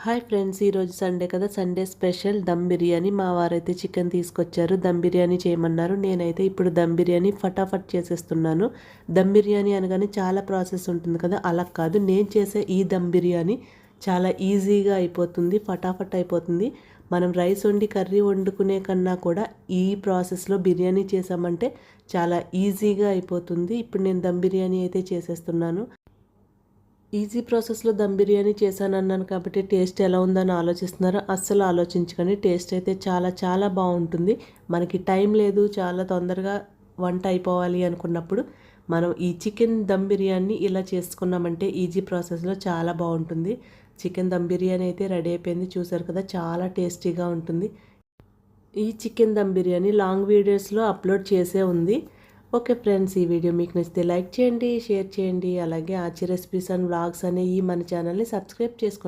Hi friends, ఈరోజు Sunday కదా. Sunday special dum biryani. మా వారైతే చికెన్ తీసుకొచ్చారు, దమ్ బిర్యానీ చేయమన్నారు. నేనైతే ఇప్పుడు దమ్ బిర్యానీ ఫటాఫట్ చేసేస్తున్నాను. దమ్ బిర్యానీ అనగానే చాలా ప్రాసెస్ ఉంటుంది కదా, అలా కాదు. నేను చేసే ఈ దమ్ బిర్యానీ చాలా ఈజీగా అయిపోతుంది, ఫటాఫట్ అయిపోతుంది. మనం రైస్ వండి కర్రీ వండుకునే కన్నా కూడా ఈ ప్రాసెస్లో బిర్యానీ చేసామంటే చాలా ఈజీగా అయిపోతుంది. ఇప్పుడు నేను దమ్ బిర్యానీ అయితే చేసేస్తున్నాను. ఈజీ ప్రాసెస్లో దమ్ బిర్యానీ చేశానన్నాను కాబట్టి టేస్ట్ ఎలా ఉందని ఆలోచిస్తున్నారో అస్సలు ఆలోచించకండి. టేస్ట్ అయితే చాలా చాలా బాగుంటుంది. మనకి టైం లేదు, చాలా తొందరగా వంట అయిపోవాలి అనుకున్నప్పుడు మనం ఈ చికెన్ దమ్ బిర్యానీ ఇలా చేసుకున్నామంటే ఈజీ ప్రాసెస్లో చాలా బాగుంటుంది. చికెన్ దమ్ బిర్యానీ అయితే రెడీ అయిపోయింది, చూసారు కదా, చాలా టేస్టీగా ఉంటుంది. ఈ చికెన్ దమ్ బిర్యానీ లాంగ్ వీడియోస్లో అప్లోడ్ చేసే ఉంది. ఓకే ఫ్రెండ్స్, ఈ వీడియో మీకు నచ్చితే లైక్ చేయండి, షేర్ చేయండి. అలాగే ఆచి రెసిపీస్ అండ్ వ్లాగ్స్ అనే ఈ మన ఛానల్ని సబ్స్క్రైబ్ చేసుకోండి.